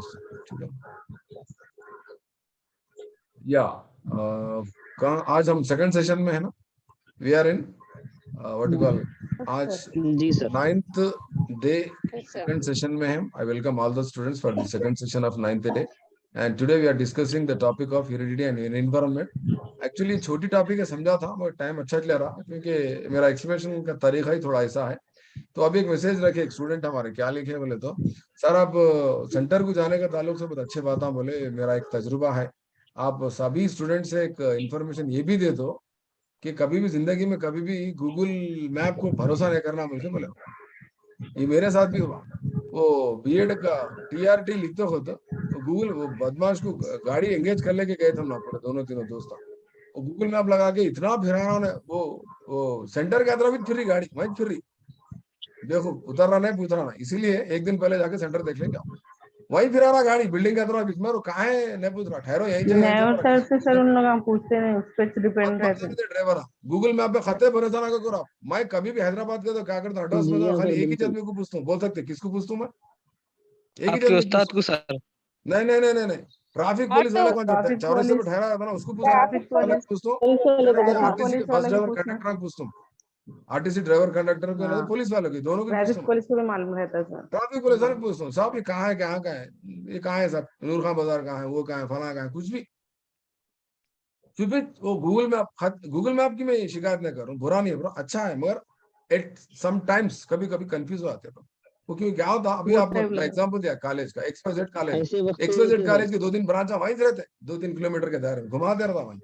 ठीक है। या कहाँ आज हम सेकंड सेशन में है ना, we are in what you call, आज जी sir. 9th day second session में हम। I welcome all the students for the second session of 9th day, and today we are discussing the topic of heredity and environment. Actually छोटी topic है, समझा था मगर time अच्छा चल रहा क्योंकि मेरा एक्सप्लेनेशन का तरीका ही थोड़ा ऐसा है। तो अभी एक मैसेज रखे एक स्टूडेंट हमारे, क्या लिखे बोले तो, सर आप सेंटर को जाने का ताल्लुक से बहुत अच्छे बात है, बोले मेरा एक तजुर्बा है, आप सभी स्टूडेंट से एक इंफॉर्मेशन ये भी दे दो कि कभी भी जिंदगी में कभी भी गूगल मैप को भरोसा नहीं करना मुझे बोले। ये मेरे साथ भी हुआ। वो बीएड का टीआरटी लिखते हो तो गूगल, वो बदमाश को गाड़ी एंगेज कर लेके गए थे हम लोग पूरे दोनों तीनों दोस्त। वो गूगल मैप लगा के इतना फिराना उन्हें, वो सेंटर के तरफ भी फिर रही गाड़ी, वहीं फिर रही। देखो उतरना नहीं पूछना ना, इसीलिए एक दिन पहले जाके सेंटर देख लेंगे। वही फिरा रहा गाड़ी बिल्डिंग के तरफ, इसमें कहाँ है नहीं पूछ रहा, ठहरो यहीं चाहिए यहीं नए सर से सर चाहिए। उन लोग हम पूछते नहीं, उस पर डिपेंड रहते हैं। ड्राइवर गूगल मैप पे खते भरोसा ना करो। मैं कभी भी हैदराबाद का तो क्या करता हूँ, एड्रेस में जी तो हाँ खाली सर, एक ही बिल्कुल। आदमी को पूछता हूँ, बोल सकते किसको पूछता हूँ मैं, एक ही आपके आदमी को उस्ताद पूछता को हूँ। सर। नहीं नहीं नहीं नहीं नहीं, ट्रैफिक पुलिस वाला कौन जाता है, ट्रैफिक चौराहे पे पुलिस, ठहरा था ना उसको पूछता हूँ, ट्रैफिक वाला पुलिस, को पूछता हूँ, पुलिस वाले को, ट्रैफिक आरटीसी के पुलिस बस वाले को ड्राइवर पूछना। कंडक्टर को पूछता हूँ, आरटीसी ड्राइवर कंडक्टर को नहीं, हाँ, पुलिस वालों की दोनों को पूछता ट्रैफिक हूँ। पुलिस को भी मालूम रहता है सर। ट्रैफिक पुलिस वाले पूछता हूँ, साहब ये कहाँ है, कहाँ का है, ये कहाँ है साहब, नूर खान बाजार कहाँ है, वो कहाँ है, फला कहाँ है, कुछ भी। फिर वो गूगल मैप की मैं शिकायत नहीं कर रहा हूँ, बुरा नहीं है, बुरा अच्छा है, मगर एट सम टाइम्स कभी कभी कंफ्यूज हो जाते हैं। वो क्यों क्या होता, अभी बहुत आपको टाइम लगता एग्जांपल दिया कॉलेज का, एक्सवाइजेड कॉलेज, ऐसे वक्त पे एक्सवाइजेड होते सर। कॉलेज के 2-3 ब्रांच वहीं से रहते, 2-3 किलोमीटर के दायरे में घुमा दे रहा था वहीं।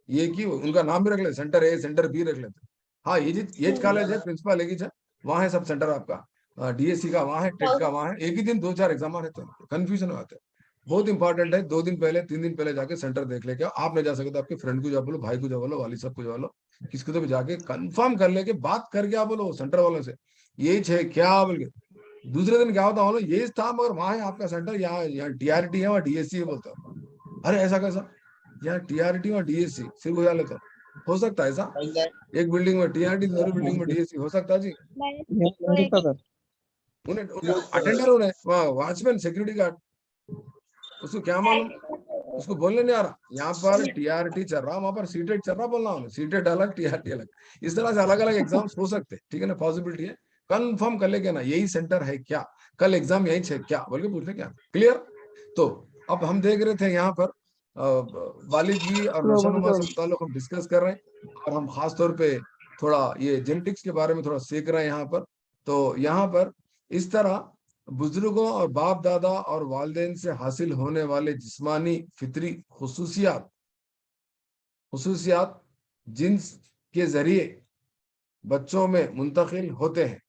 ये की उनका नाम भी रख लेते, सेंटर ए सेंटर बी रख लेते। हाँ ये कॉलेज है, प्रिंसिपल एक ही है, वहाँ है सब सेंटर आपका, डीएससी का वहाँ है, टेट का वहाँ है, एक ही दिन 2-4 एग्जाम रहते हैं, कंफ्यूजन हो जाते हैं। बहुत इंपॉर्टेंट है, 2 दिन पहले 3 दिन पहले जाके सेंटर देख लेके आप नहीं जा सकते, आपके फ्रेंड को जा बोलो, भाई को जा बोलो, वाली साहब को जा बोलो, किसको तो भी जाके कंफर्म कर लेके बात करके आप बोलो सेंटर वालों से यही है क्या बोल के। दूसरे दिन क्या होता बोलो यही था मगर वहां है आपका सेंटर, यहाँ टीआरटी है वहाँ डीएससी है बोलते हो। अरे ऐसा कैसा, यहाँ टीआरटी और डीएससी सिर्फ हो लेते हो सकता है ऐसा, एक बिल्डिंग में टीआरटी दूसरी बिल्डिंग में डीएससी हो सकता है जी। उन्हें अटेंडर उन्हें वॉचमैन सिक्योरिटी गार्ड, उसको क्या मालूम, उसको बोलने नहीं आ रहा, यहाँ पर टीआरटी चल रहा, वहां पर सीटेट चल रहा, बोलना उन्हें सीटेट अलग टीआरटी अलग, इस तरह से अलग अलग एग्जाम्स हो सकते हैं, ठीक है ना, पॉसिबिलिटी है। कंफर्म कर लेके ना यही सेंटर है क्या, कल एग्जाम यही है क्या बोल के पूछ ले क्या, क्लियर। तो अब हम देख रहे थे यहाँ पर वालिद जी और रोशनुमा से मुताल्लिक हम डिस्कस कर रहे हैं, और हम खास तौर पे थोड़ा ये जेनेटिक्स के बारे में थोड़ा सीख रहे हैं यहाँ पर। तो यहाँ पर इस तरह बुजुर्गों और बाप दादा और वालिदैन से हासिल होने वाले जिस्मानी फितरी खुसूसियात खुसूसियात जिन्स के जरिए बच्चों में मुंतकिल होते हैं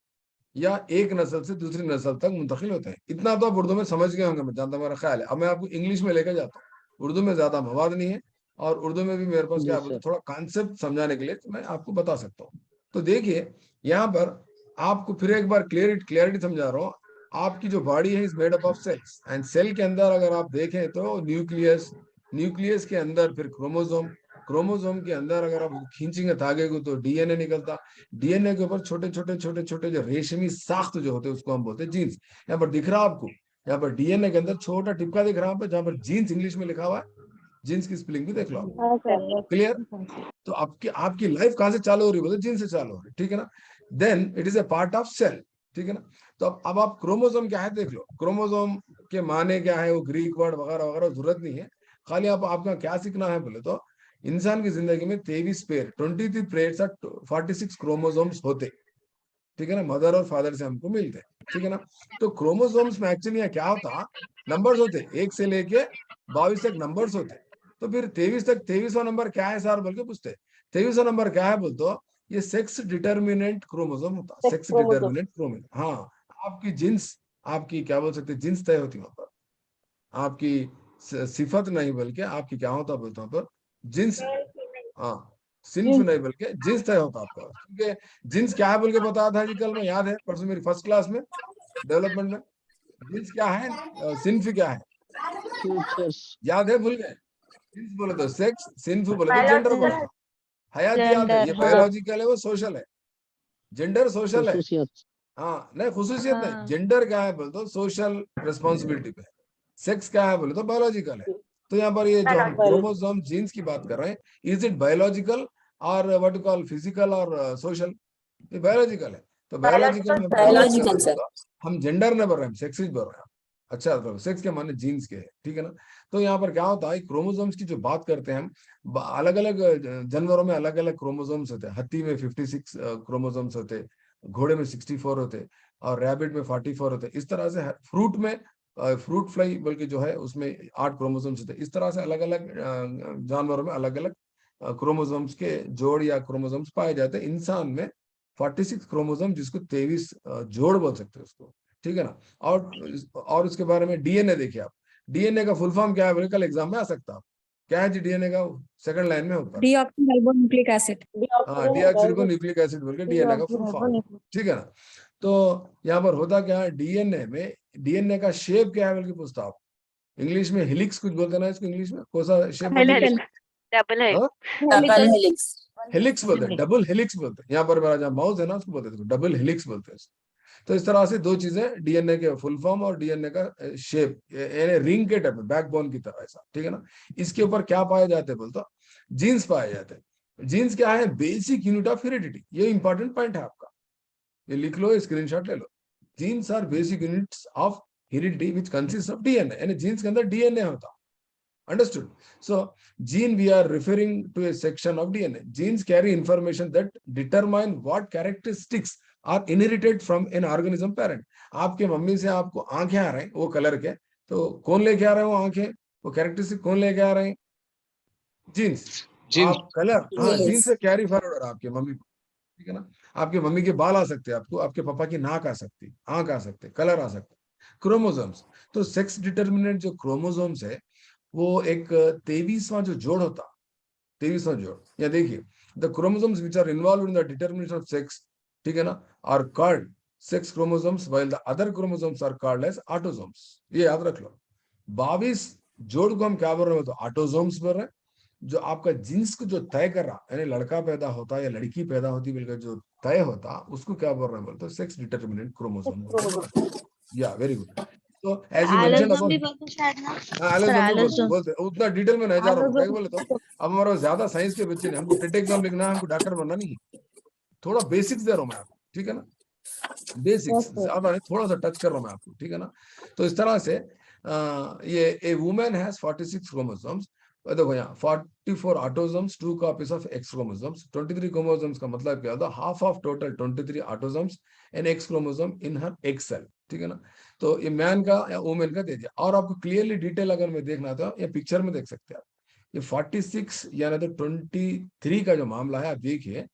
या एक नस्ल से दूसरी नस्ल तक मुंतकिल होते हैं। इतना तो आप उर्दू में समझ गए होंगे, मैं जानता, मेरा ख्याल है। अब मैं आपको इंग्लिश में लेकर जाता हूँ, उर्दू में ज्यादा मवाद नहीं है, और उर्दू में भी मेरे पास जी क्या बोलते सर। थोड़ा कॉन्सेप्ट समझाने के लिए तो मैं आपको बता सकता हूँ। तो देखिए यहाँ पर आपको फिर एक बार क्लियरिटी समझा रहा हूँ। आपकी जो बॉडी है is made up of cells, and cell के अंदर अगर आप देखें तो न्यूक्लियस, न्यूक्लियस के अंदर फिर क्रोमोसोम, क्रोमोसोम के अंदर अगर आप खींचेंगे धागे को तो डीएनए निकलता, डीएनए के ऊपर छोटे छोटे छोटे छोटे जो रेशमी साख्त जो होते हैं उसको हम बोलते हैं जीन्स। यहाँ पर दिख रहा है आपको, यहाँ पर डीएनए के अंदर छोटा टिपका दिख रहा है जहाँ पर जीन्स इंग्लिश में लिखा हुआ है, जीन्स की स्पेलिंग भी देख लो आप, क्लियर। तो आपकी आपकी लाइफ कहाँ से चालू हो रही है, बोले जीन से चालू हो रही है, ठीक है ना। Then it is a part of cell, ठीक है ना। तो अब आप क्रोमोसोम क्या है देख लो, क्रोमोसोम के माने क्या है, वो ग्रीक वर्ड वगैरह वगैरह जरूरत नहीं है, खाली आप आपका क्या सीखना है बोले तो इंसान की जिंदगी में 23 पेयर 23 पेयर्स 46 क्रोमोसोम्स होते, ठीक है ना, मदर और फादर से हमको मिलते, ठीक है ना। तो क्रोमोसोम्स में एक्चुअली क्या होता, नंबर्स होते, 1 से लेके 22 तक नंबर्स होते। तो फिर 23 तक 23वां नंबर क्या है सर बोल के पूछते, 23वां नंबर क्या है बोल तो ये सेक्स डिटर्मिनेंट क्रोमोसोम होता, सेक्स डिटर्मिनेंट क्रोमोसोम। हाँ, आपकी जिन्स, आपकी क्या बोल सकते जिन्स तय होती वहां पर, आपकी सिफत नहीं बल्कि आपकी क्या होता बोलता हूँ पर जिन्स, हाँ सिंफ नहीं बल्कि जिन्स तय होता आपका, क्योंकि जिन्स क्या है बोल के बताया था जी कल में, याद है परसों मेरी फर्स्ट क्लास में डेवलपमेंट में, जिन्स क्या है सिंफ क्या है फ्यूचर्स। याद है, भूल गए। जिन्स बोले तो सेक्स, सिंफ बोले तो जेंडर बोलता, हयात याद है, ये बायोलॉजिकल है वो सोशल है, जेंडर सोशल है। खुसूसियत। हाँ नहीं खुसूसियत नहीं, जेंडर क्या है बोल तो सोशल रिस्पॉन्सिबिलिटी पे, सेक्स क्या है बोले तो बायोलॉजिकल है। तो यहाँ पर ये जो हम क्रोमोसोम जीन्स की बात कर रहे हैं, इज इट बायोलॉजिकल और व्हाट यू कॉल फिजिकल और सोशल? ये बायोलॉजिकल है। तो बायोलॉजिकल में Biological, sir. हम जेंडर नहीं बोल रहे हैं, हम सेक्सिस बोल रहे हैं। अच्छा, तो सेक्स के माने जीन्स के है, ठीक है ना। तो यहाँ पर क्या होता है, क्रोमोसोम्स की जो बात करते हैं हम, अलग अलग जानवरों में अलग अलग क्रोमोसोम्स होते हैं। हाथी में 56 क्रोमोसोम्स होते, घोड़े में 64 होते, और रैबिट में 44 होते। इस तरह से फ्रूट में, फ्रूट फ्लाई बल्कि जो है उसमें 8 क्रोमोसोम्स होते। इस तरह से अलग अलग जानवरों में अलग अलग क्रोमोसोम्स के जोड़ या क्रोमोसोम्स पाए जाते हैं। इंसान में 46 क्रोमोसोम, जिसको 23 जोड़ बोल सकते हैं उसको, ठीक है ना। और उसके बारे में डीएनए देखिए आप, डीएनए का फुल फॉर्म क्या है बोले, कल एग्जाम में आ सकता है। क्या है जी डीएनए का? सेकंड लाइन में ऊपर, Deoxyribonucleic acid. हाँ, डीऑक्सीरिबोन्यूक्लिक एसिड बोल के डीएनए का फुल फॉर्म, ठीक है ना। तो यहाँ पर होता क्या है, डीएनए में, डीएनए का शेप क्या है बोल के पूछता आप। इंग्लिश में हेलिक्स कुछ बोलते हैं ना इसको, इंग्लिश में कौन सा शेप बोलते हैं? डबल है। Double helix. हेलिक्स बोलते हैं, डबल हेलिक्स बोलते हैं। यहाँ पर मेरा जहाँ माउस है ना उसको बोलते हैं डबल हेलिक्स बोलते हैं। तो इस तरह से दो चीजें, डीएनए के फुल फॉर्म और डीएनए का शेप, यानी रिंग के टाइप में, बैकबोन की तरह ऐसा, ठीक है ना। इसके ऊपर क्या पाए जाते हैं बोलते, जीन्स पाए जाते हैं। जीन्स क्या है? Basic unit of heredity. ये इंपॉर्टेंट पॉइंट है आपका, ये लिख लो, स्क्रीनशॉट ले लो। Genes are basic units of heredity which consist of DNA, यानी जीन्स के अंदर डीएनए होता। Understood? So, gene, we are referring to a section of DNA. Genes carry information that determine what characteristics are inherited from an organism parent. आपके mummy से आपको आंखें आ रहे हैं वो कलर के, तो कौन लेके आ रहे हैं वो आंखें, वो कैरेक्टरिस्टिक कौन लेके आ रहे हैं? जीन्स। आप कलर, हाँ, जीन्स से कैरी फॉरवर्ड हो रहा है आपके मम्मी को, ठीक है ना। आपके मम्मी के बाल आ सकते हैं आपको, आपके पापा की नाक आ सकती, आंख आ सकते, कलर आ सकते। क्रोमोसोम्स, तो सेक्स डिटर्मिनेंट जो क्रोमोसोम्स है वो एक 23वां जो जोड़ होता, 23वां जोड़। या देखिए, the chromosomes which are involve in the determination of sex, ठीक है ना, are called sex chromosomes, while the other chromosomes are called as autosomes. ये याद रख लो। 22 जोड़ को हम क्या बोल रहे हैं, तो ऑटोसोम्स बोल रहे हैं। जो आपका जीन्स को जो तय कर रहा, यानी लड़का पैदा होता है या लड़की पैदा होती है, जो तय होता उसको क्या बोल रहे हैं बोलते, सेक्स डिटर्मिनेंट क्रोमोसोम। या वेरी गुड। तो एज यू मेंशन एलोसोम भी बोलते हैं शायद ना। एलोसोम बोलते हैं, उतना डिटेल में नहीं जा रहा हूँ, क्या बोले तो अब हमारा ज्यादा साइंस के बच्चे ने, हमको टेट एग्जाम लिखना है, हमको डॉक्टर बनना नहीं है। थोड़ा बेसिक्स दे रहा हूँ मैं आपको, ठीक है ना, बेसिक्स ज्यादा नहीं, थोड़ा सा टच कर रहा हूँ मैं आपको, ठीक है ना। तो इस तरह से ये ए वुमेन हैज 46 क्रोमोसोम्स। देखो यहाँ 44 autosomes, 2 copies of X chromosomes. 23 chromosomes का मतलब क्या होता है, half of total 23 autosomes and X chromosome in हर एक्स सेल, ठीक है ना। तो ये मैन का या वुमेन का दे दिया। और आपको क्लियरली डिटेल अगर मैं देखना था, ये पिक्चर में देख सकते हैं आप। ये 46 यानी तो 23 का जो मामला है, आप देखिए,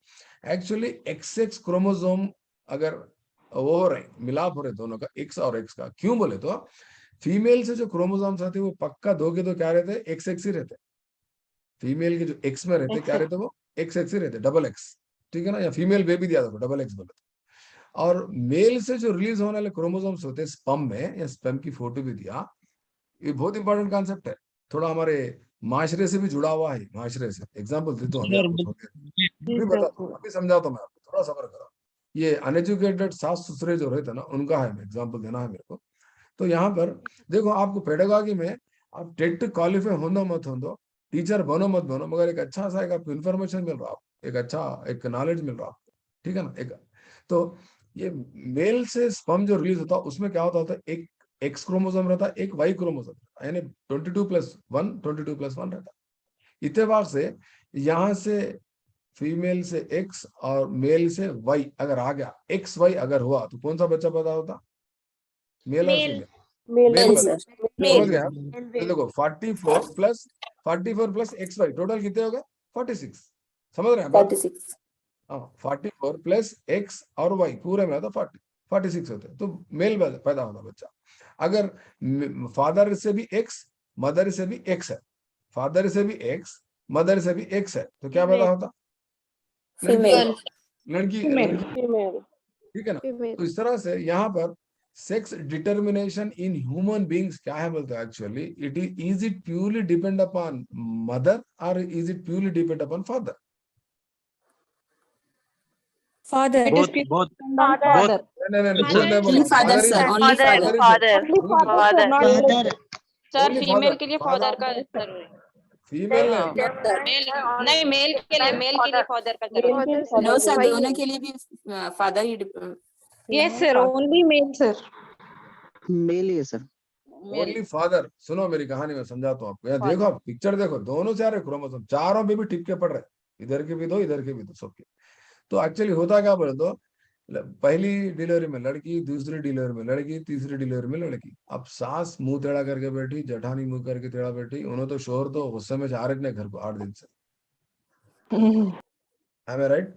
एक्चुअली XX क्रोमोसोम अगर वो हो रहे, मिलाप हो रहे दोनों का, एक्स और एक्स का, क्यों बोले तो फीमेल से जो क्रोमोसोम्स आते हैं वो पक्का दो के दो क्या रहते हैं, XX ही रहते। फीमेल के जो एक्स में रहते क्या रहते, वो XX ही रहते, डबल एक्स, ठीक है ना। या फीमेल बेबी दिया था डबल एक्स बोले। और मेल से जो रिलीज होने वाले क्रोमोसोम्स होते हैं स्पर्म में, या स्पर्म की फोटो भी दिया, ये बहुत इंपॉर्टेंट कॉन्सेप्ट है। थोड़ा हमारे माशरे से भी जुड़ा हुआ है, माशरे से एग्जाम्पल देता हूँ अभी बताता हूँ, अभी समझाता हूँ मैं आपको, थोड़ा सब्र करो। ये अनएजुकेटेड सास ससुरे जो रहते हैं ना, उनका है एग्जाम्पल देना है मेरे को। तो यहाँ पर देखो, आपको पेडागॉजी में आप टेट क्वालिफाई होना मत हो, टीचर बनो मत बनो, मगर एक अच्छा सा एक आपको इन्फॉर्मेशन मिल रहा है, एक अच्छा एक नॉलेज मिल रहा है आपको, ठीक है ना। एक तो ये मेल से स्पर्म जो रिलीज होता है उसमें क्या होता है, एक एक्स क्रोमोसोम रहता है, एक वाई क्रोमोसोम, यानी 22+1 22+1 रहता है। इतवार से यहाँ से फीमेल से एक्स और मेल से वाई अगर आ गया, एक्स वाई अगर हुआ, तो कौन सा बच्चा पैदा होता, मेल और फीमेल? Mail sir. समझ गया। तो देखो 44 प्लस एक्स वाई टोटल कितने हो गए, 46। समझ रहे हैं बात? 46. 44 प्लस एक्स और वाई पूरे में आता 46 होते हैं, तो मेल पैदा होता बच्चा। अगर फादर से भी एक्स, मदर से भी एक्स है, फादर से भी एक्स, मदर से भी एक्स है, तो क्या पैदा होता, Female. लड़की, ठीक है ना। तो इस तरह से यहाँ पर sex determination in human beings क्या है बोलते हैं, actually is it purely depend upon mother or is it purely depend upon father? Father. both नहीं, Only father, sir. Only father. father. Sir Only female father. के लिए Father. Father का जरूरी है। फीमेल नहीं, नहीं, Not that. मेल नहीं, mail के लिए फादर का जरूरी है। मेल के No sir, वही दोनों है। के लिए भी father ही yes sir, only male sir. Male ही है सर। Only father. सुनो मेरी कहानी में समझाता हूँ आपको। यहाँ देखो, आप पिक्चर देखो, दोनों से आ रहे क्रोमोसोम, चारों पे भी टिपके पड़ रहे, इधर के भी दो, इधर के भी दो, सबके। तो एक्चुअली होता क्या बोले तो, पहली डिलीवरी में लड़की, दूसरी डिलीवरी में लड़की, तीसरी डिलीवरी में लड़की। अब सास मुंह टेढ़ा करके बैठी, जेठानी मुंह करके टेढ़ा बैठी, उन्होंने तो शोर तो गुस्से में आ रहे घर को 8 दिन से। Am I right?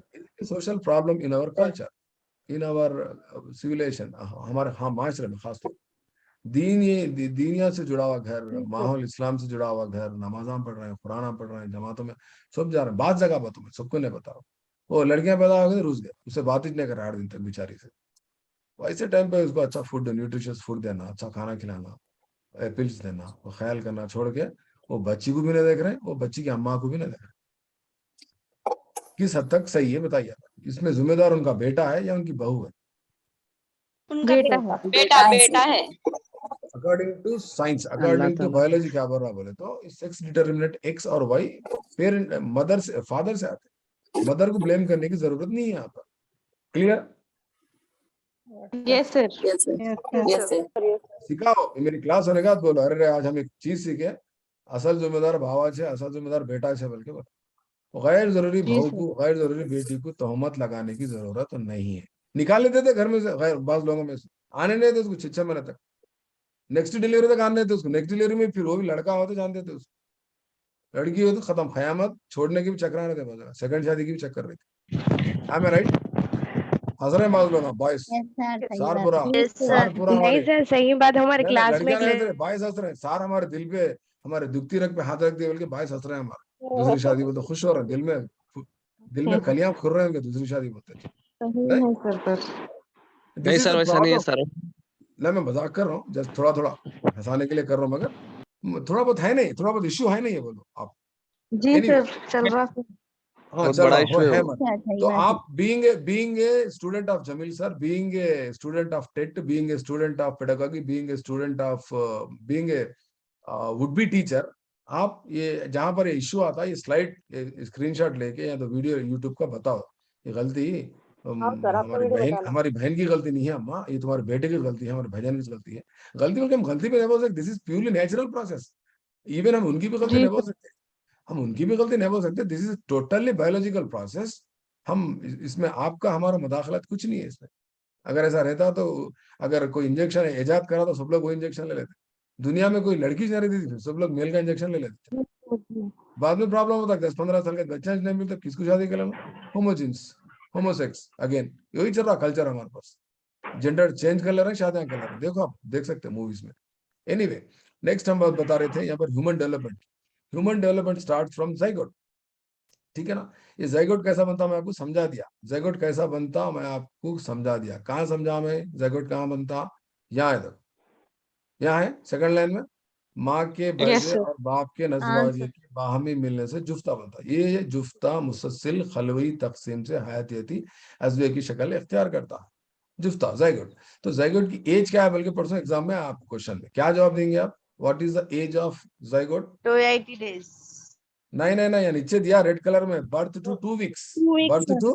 Social problem in our culture, in our civilization, हमारे माशरे में खास तौर दीनिया से जुड़ा हुआ घर, माहौल इस्लाम से जुड़ा हुआ घर, नमाज़ां पढ़ रहे हैं, कुराना पढ़ रहे हैं, जमातों में सब जा रहे हैं। बात जगह बातों में सबको नहीं बता रहा हूँ। वो लड़कियां पैदा हो गई, रुस गए, उससे बात ही नहीं कर 8 दिन तक बेचारी से। वैसे टाइम पे उसको अच्छा फूड, न्यूट्रिशियस फूड देना, अच्छा खाना खिलाना, एपिल्स देना, वो ख्याल करना छोड़ के वो बच्ची को भी नहीं देख रहे, वो बच्ची की अम्मा को भी नहीं देख रहे। किस हद तक सही है बताइए? इसमें जिम्मेदार उनका बेटा है या उनकी बहू है? उनका बेटा है। अकॉर्डिंग टू साइंस, अल्लाह अकॉर्डिंग टू ताला। बायोलॉजी क्या बोल रहा बोले तो, सेक्स डिटर्मिनेट एक्स और वाई पेरेंट, मदर से, फादर से आते हैं। मदर को ब्लेम करने की जरूरत नहीं है यहाँ पर। Clear? Yes sir. Yes sir. Yes sir. सिखाओ। मेरी क्लास होने के बाद बोलो, अरे आज हम एक चीज सीखे, असल जिम्मेदार भावा है, असल जिम्मेदार बेटा है, बल्कि बोलो गैर जरूरी बहू को, गैर जरूरी बेटी को तोहमत लगाने की जरूरत नहीं है। निकाल लेते थे घर में से, गैर बाज लोगों में से आने नहीं थे उसको 6 महीने तक, नेक्स्ट डिलीवरी तक आने थे उसको, नेक्स्ट डिलीवरी में फिर वो भी लड़का हो तो जानते थे उसको, लड़की हो तो खत्म, खयामत, छोड़ने के भी चक्कर आ रहे थे, सेकंड शादी की भी चक्कर रही थी। I am right? हंस रहे हैं बाज लोग, बॉयस सारपुरा, Yes, sir. सारपुरा हमारे, सर सही बात, हमारे नहीं, क्लास में लड़कियां नहीं हंस रहे, बायस हंस रहे हैं। सार हमारे दिल पे, हमारे दुखती रग पे हाथ रख दिए, बल्कि बायस हंस रहे हैं हमारे। दूसरी शादी बोलते खुश हो रहे हैं, दिल में कलियां खुर रहे हैं उनके, दूसरी शादी बोलते हैं। सही है सर। नहीं सर, वैसा नहीं है सर। नहीं, मैं मजाक कर रहा हूँ, जस्ट थोड़ा थोड़ा हंसाने के लिए कर रहा हूँ, मगर थोड़ा बहुत है नहीं, थोड़ा बहुत इश्यू है नहीं, ये बोलो आप। जी Anyway, सर, चल रहा है। हाँ बहुत चल बड़ा रहा इशू है है वो। मत। तो आप being a student of Jameel sir, being a student of TET, being a student of pedagogy, being a student of, being a would be teacher, आप ये जहां पर ये इश्यू आता है, ये स्लाइड स्क्रीनशॉट लेके या तो वीडियो यूट्यूब का बताओ, ये गलती हमारी बहन की गलती नहीं है अम्मा, ये तुम्हारे बेटे की गलती है, हमारे भाईजान की गलती है। गलती बल्कि हम गलती पे नहीं बोल सकते, this is purely natural process. Even हम उनकी भी गलती नहीं बोल सकते, हम उनकी भी गलती नहीं बोल सकते, this is totally biological process. हम इसमें आपका हमारा मुदाखलत कुछ नहीं है इसमें। अगर ऐसा रहता तो, अगर कोई इंजेक्शन इजाद करा तो सब लोग वो इंजेक्शन ले लेते, दुनिया में कोई लड़की नहीं रहती थी, सब लोग मेल का इंजेक्शन ले लेते। बाद में प्रॉब्लम होता, 10-15 साल का बच्चा नहीं मिलता, किसको शादी कर लेना? होमोजिन्स, होमोसेक्स, अगेन यही चल रहा कल्चर हमारे पास, जेंडर चेंज कर ले रहे हैं, शादियां कर ले रहे हैं। देखो, आप देख सकते हैं मूवीज में। एनीवे, नेक्स्ट हम बात बता रहे थे यहाँ पर human development. Human development start from zygote, ठीक है ना? ये जाइगोट कैसा बनता मैं आपको समझा दिया, जाइगोट कैसा बनता मैं आपको समझा दिया। कहाँ समझा मैं जाइगोट कहाँ बनता? यहाँ है, देखो यहाँ है सेकंड लाइन में, माँ के Yes, बैजे sir. और बाप के नज़वाजे के बाहमी मिलने से जुफ्ता बनता। ये जुफ्ता मुसलसिल खलवी तकसीम से हयातियती अज़्वे की शक्ल इख्तियार करता है, जुफ्ता जाइगोट। तो जाइगोट की एज क्या है, बल्कि परसों एग्जाम में आपको क्वेश्चन में क्या जवाब देंगे आप? What is the age of zygote? 280 days. नहीं, नीचे दिया रेड कलर में, birth to 2 weeks, birth to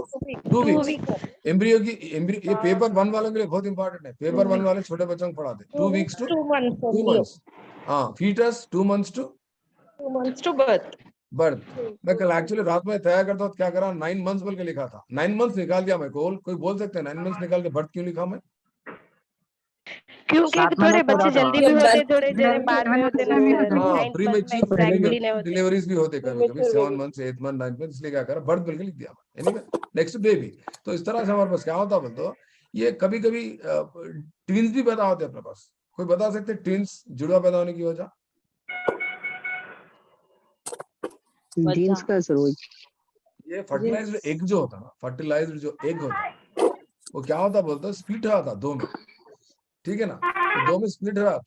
2 weeks. Embryo ये पेपर 1 वालों के लिए बहुत इंपॉर्टेंट है, पेपर 1 वाले छोटे बच्चों को पढ़ाते, 2 वीक्स टू 2 मंथ्स, हाँ, फीटस 2 मंथ्स टू बर्थ। मैं कल एक्चुअली रात में तैयार करता हूँ, क्या करा, 9 मंथ्स बोल के लिखा था, 9 मंथ्स निकाल दिया मैं। कोई बोल सकते हैं 9 मंथ्स निकाल के बर्थ क्यों लिखा मैं? क्योंकि थोड़े बच्चे जल्दी भी होते हैं, थोड़े जल्दी बाद में होते हाँ, हैं, प्रीमेच्योर डिलीवरीज भी होते कभी कभी, 7 मंथ्स, 8 मंथ, 9 मंथ, इसलिए क्या करा, बर्थ बोल के लिख दिया। Anyway, next baby. तो इस तरह से हमारे पास क्या होता है बोलते हो, ये कभी कभी ट्विंस भी पैदा होते हैं अपने पास। कोई बता सकते ट्विंस जुड़वा पैदा होने की वजह? जीन्स का सर वही। ये फर्टिलाइज्ड एग जो होता है ना, फर्टिलाइज्ड जो एग होता है, वो क्या होता बोलते हो, स्प्लिट रहा था 2 में, ठीक है ना? तो 2 में स्प्लिट रहा था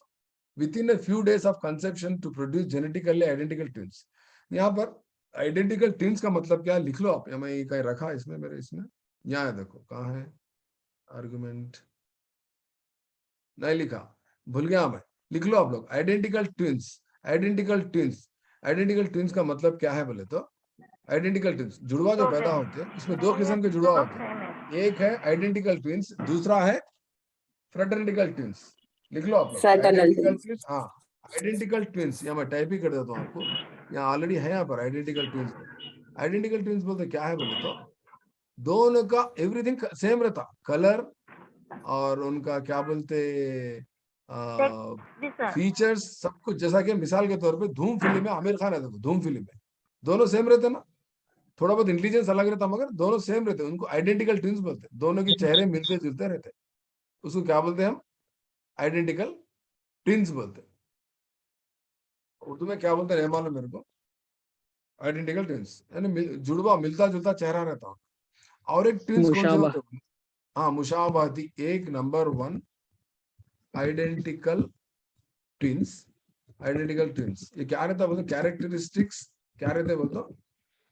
within a few days of conception to produce genetically identical twins। यहाँ पर आइडेंटिकल ट्विंस का मतलब क्या है, लिख लो आप, मैं कहीं रखा है इसमें, मेरे इसमें, यहाँ है, देखो कहाँ है आर्गुमेंट, नहीं लिखा, भूल गया मैं। लिख लो आप लोग, identical twins. Identical twins, identical twins का मतलब क्या है बोले तो, आइडेंटिकल ट्विंस जुड़वा जो पैदा होते हैं, इसमें दो किस्म के जुड़वा होते हैं। एक है आइडेंटिकल ट्विंस, दूसरा है फ्रेटर्निकल ट्विंस। लिख लो आप लोग, Fraternal आइडेंटिकल twins. ट्विंस। हाँ, आइडेंटिकल ट्विंस, यहाँ मैं टाइप ही कर देता हूँ आपको, यहाँ ऑलरेडी है यहाँ पर आइडेंटिकल ट्विंस। आइडेंटिकल ट्विंस बोलते क्या है बोले तो, दोनों का एवरीथिंग सेम रहता, कलर और उनका क्या बोलते फीचर्स सब कुछ। जैसा कि मिसाल के तौर पे धूम फिल्म में आमिर खान है, देखो धूम फिल्म में दोनों सेम रहते ना, थोड़ा बहुत इंटेलिजेंस अलग रहता मगर दोनों सेम रहते, उनको आइडेंटिकल ट्विंस बोलते हैं। दोनों के चेहरे मिलते जुलते रहते, उसको क्या बोलते हैं हम, आइडेंटिकल ट्विंस बोलते हैं। उर्दू में क्या बोलते हैं नहीं मालूम मेरे को, आइडेंटिकल ट्विंस यानी जुड़वा, मिलता जुलता चेहरा रहता। और एक ट्विंस कौन से होते हैं, हाँ मुशाबाहती। एक number 1 identical twins, identical twins ये क्या रहता बोलते, कैरेक्टरिस्टिक्स क्या रहते बोलते,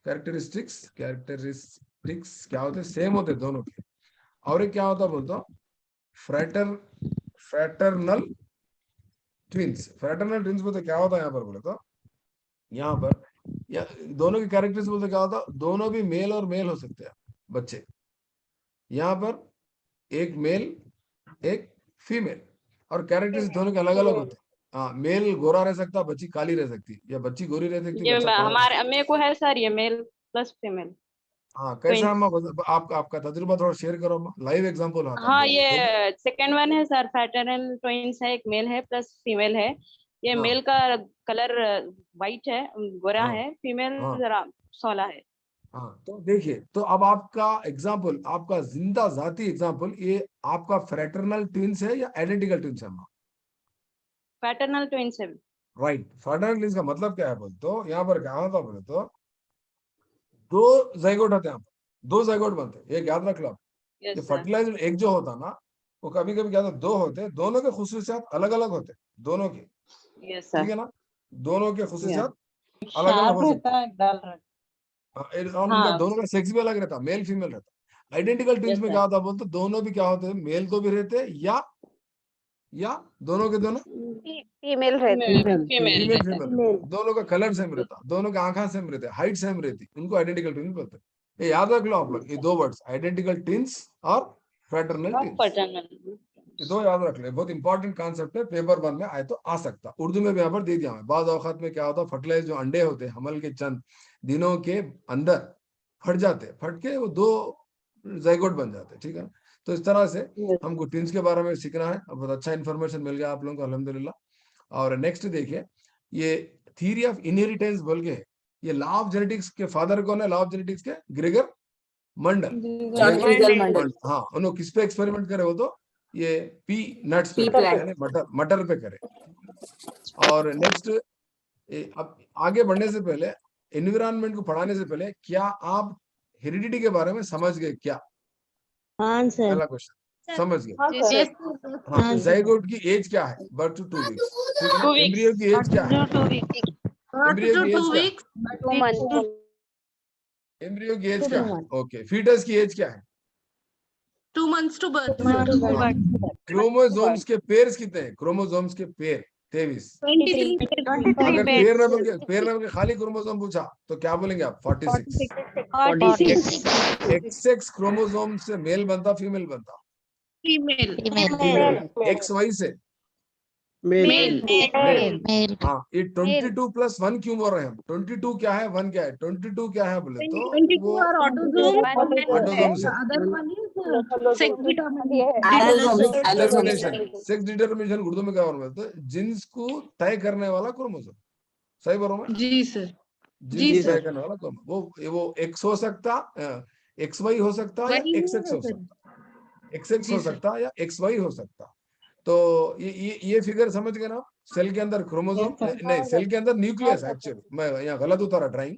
कैरेक्टरिस्टिक्स, कैरेक्टरिस्टिक्स क्या होते, सेम होते दोनों के। और एक क्या होता बोलते, फ्रैटर्नल ट्विंस। फ्रैटर्नल ट्विंस बोलते क्या होता है यहाँ पर बोले तो, यहाँ पर या दोनों की कैरेक्टरिस्टिक्स बोलते क्या होता, दोनों भी मेल और मेल हो सकते हैं बच्चे। यहाँ पर एक मेल एक फीमेल, और कैरेक्टरिस्टिक्स दोनों के अलग अलग होते हैं। हाँ, मेल गोरा रह सकता, बच्ची काली रह सकती, या बच्ची गोरी रह सकती, ये बच्चा काला रह हमारे मेरे को है सर, ये मेल प्लस फीमेल। सकता। हाँ कैसा हम आपका तजुर्बा थोड़ा शेयर करो, लाइव एग्जांपल आता हाँ, ये सेकंड वन है सर, फ्रैटर्नल ट्विंस है, एक मेल है प्लस फीमेल है। ये हाँ। मेल का कलर वाइट है, गोरा हाँ। है, फीमेल हाँ। जरा सोला है। हाँ तो देखिए, तो अब आपका एग्जाम्पल, आपका जिंदा जाती एग्जाम्पल, ये आपका फ्रैटर्नल ट्विंस है या आइडेंटिकल ट्विंस है? फ्रैटर्नल ट्विंस है। राइट, फ्रैटर्नल ट्विंस का मतलब क्या है बोल तो, यहाँ पर क्या होता बोले तो, दो जाइगोट होते हैं, यहाँ पर दो जाइगोट बनते हैं, ये याद रख लो। ये यस सर। फर्टिलाइज्ड एग जो होता ना, वो कभी कभी क्या होता, दो होते हैं, दोनों के खुसूसियात अलग अलग होते हैं दोनों के, यस ठीक सर। है ना, दोनों के खुसूसियात अलग अलग हो सकते हैं। और उनका हाँ। दोनों का सेक्स भी अलग रहता, मेल फीमेल रहता। आइडेंटिकल ट्विंस में क्या होता बोलते, दोनों भी क्या होते हैं, मेल तो भी रहते हैं, या दोनों के दोनों फीमेल रहती है। फीमेल रहता है। फीमेल, दोनों का कलर सेम रहता, दोनों की आंखें सेम रहते, हाइट सेम रहती, उनको आइडेंटिकल ट्विंस बोलते हैं। ये याद रख लो आप लोग, ये दो वर्ड्स, आइडेंटिकल ट्विंस और फ्रैटर्नल ट्विंस, फ्रैटर्नल। ये दो याद रख ले, बहुत इंपॉर्टेंट कॉन्सेप्ट है, पेपर 1 में आए तो आ सकता। उर्दू में भी यहाँ पर दे दिया है। बाद औकात में क्या होता, फर्टिलाइज जो अंडे होते हैं हमल के चंद दिनों के अंदर फट जाते, फट के वो दो जाइगोट बन जाते, ठीक है। तो इस तरह से हमको ट्विंस के बारे में सीखना है। बहुत अच्छा इन्फॉर्मेशन मिल गया आप लोगों को, अल्हम्दुलिल्लाह। और नेक्स्ट देखिए, ये थ्योरी ऑफ इनहेरिटेंस बोल के, ये लॉ ऑफ जेनेटिक्स के फादर कौन है, लॉ ऑफ जेनेटिक्स के ग्रेगर मंडल। John Griegel Mundell. हाँ, उन्होंने किस पे एक्सपेरिमेंट करे वो तो, ये पी नट्स पे, Pea plant. यानी मटर पे करे। और नेक्स्ट, अब आगे बढ़ने से पहले, एनवायरनमेंट को पढ़ाने से पहले, क्या आप हेरिडिटी के बारे में समझ गए क्या? हाँ सर। पहला क्वेश्चन समझ गए? हाँ, जाइगोट की एज क्या है? बर्थ टू 2 वीक्स, ठीक है ना। 2 weeks. एम्ब्रियो की एज क्या है? एम्ब्रियो की एज क्या है? 2 months। एम्ब्रियो की एज क्या है? ओके, फीटस की एज क्या है? 2 months to birth. क्रोमोसोम्स के पेयर्स कितने हैं? क्रोमोसोम्स के पेयर 23। 23 अगर पेयर ना बोल के खाली क्रोमोसोम पूछा तो क्या बोलेंगे आप? 46। 46 XX क्रोमोसोम से मेल बनता, फीमेल बनता? Female. XY से Male. मेल। हाँ, ये 22 + 1 क्यों बोल रहे हैं हम? 22 क्या है, 1 क्या है? 22 क्या है बोले तो, 22 वो are autosomes. ऑटोसोम से Other one is sex determination. Determination, sex determination Urdu में क्या बोलते हैं? जिन्स को तय करने वाला क्रोमोसोम, सही बोल रहा हूं मैं? जी सर। जिन्स को तय करने वाला क्रोमोसोम, वो X हो सकता, XY हो सकता या XX हो सकता, XX हो सकता या XY हो सकता। तो ये फिगर समझ गए ना? सेल के अंदर क्रोमोसोम नहीं, सेल के अंदर न्यूक्लियस, एक्चुअली मैं यहाँ गलत उतारा ड्राइंग।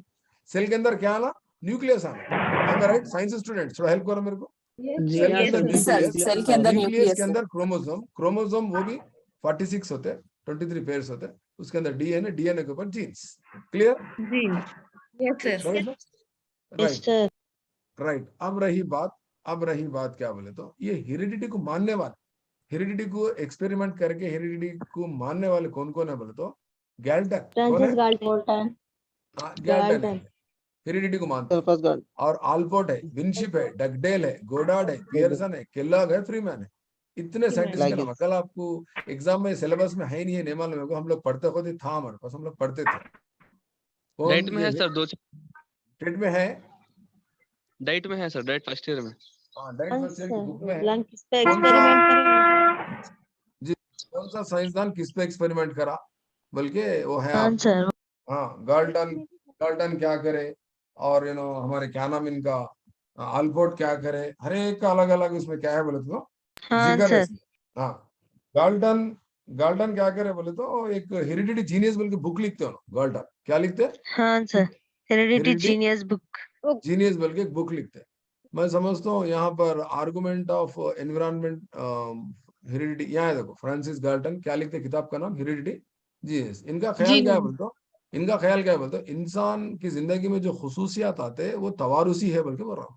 सेल के अंदर क्या आना? न्यूक्लियस आना, राइट? साइंस स्टूडेंट थोड़ा हेल्प करो मेरे को। सेल के अंदर न्यूक्लियस, सेल के अंदर न्यूक्लियस न्यूक्लियस के अंदर क्रोमोसोम वो भी 46 होते हैं, 23 पेयर्स होते हैं। उसके अंदर डीएनए, डीएनए के ऊपर जीन्स। क्लियर? जी। Yes sir. Right right. अब रही बात क्या बोले तो, ये हेरिडिटी को मानने वाले, हेरिडिटी को एक्सपेरिमेंट करके हेरिडिटी को मानने वाले कौन कौन है बोले तो गैल्टन कौन फ्रांसिस है? गाल्टन गैल्टन है गाल्टन हेरिडिटी को मानते हैं। सल्फस गार्ड और आल्पोर्ट है, विनशिप है, डगडेल है, गोडार्ड है, पियर्सन है, केलॉग है, फ्रीमैन है। इतने साइंटिस्ट के नाम है। कल आपको एग्जाम में सिलेबस में है ही नहीं है, नहीं मालूम है को हम लोग पढ़ते खुद ही था हमारे पास, हम लोग पढ़ते थे। डाइट में ये है सर, 2 टेट में है। डाइट में है सर, डाइट फर्स्ट ईयर में। हाँ डाइट फर्स्ट ईयर की बुक में है। लंग किस पे कौन सा एक्सपेरिमेंट करें? जी कौन सा साइंसदान किस पे एक्सपेरिमेंट करा बल्कि वो है हाँ आप सर। हाँ गाल्टन गाल्टन क्या करे और हमारे क्या नाम इनका आल्पोर्ट क्या करे, हर एक का अलग अलग उसमें क्या है बोले तो हाँ जिक्र है सर। इसमें। हाँ गाल्टन गाल्टन क्या करे बोले तो एक हेरिडिटी जीनियस बोल के बुक लिखते हो ना, गाल्टन क्या लिखते हैं? हाँ sir. Heredity heredity genius book. Genius बोल के एक बुक लिखते हैं। मैं समझता हूँ यहाँ पर आर्गुमेंट ऑफ एनवायरमेंट हेरिडिटी, यहाँ है देखो फ्रांसिस गाल्टन क्या लिखते हैं, किताब का नाम हेरिडिटी जीनियस। इनका ख्याल क्या है बोलते हो, इनका ख्याल क्या है बोलते हो, इंसान की जिंदगी में जो खुसूसियात आते हैं वो तवारुसी है बोल के बोल रहा हूँ।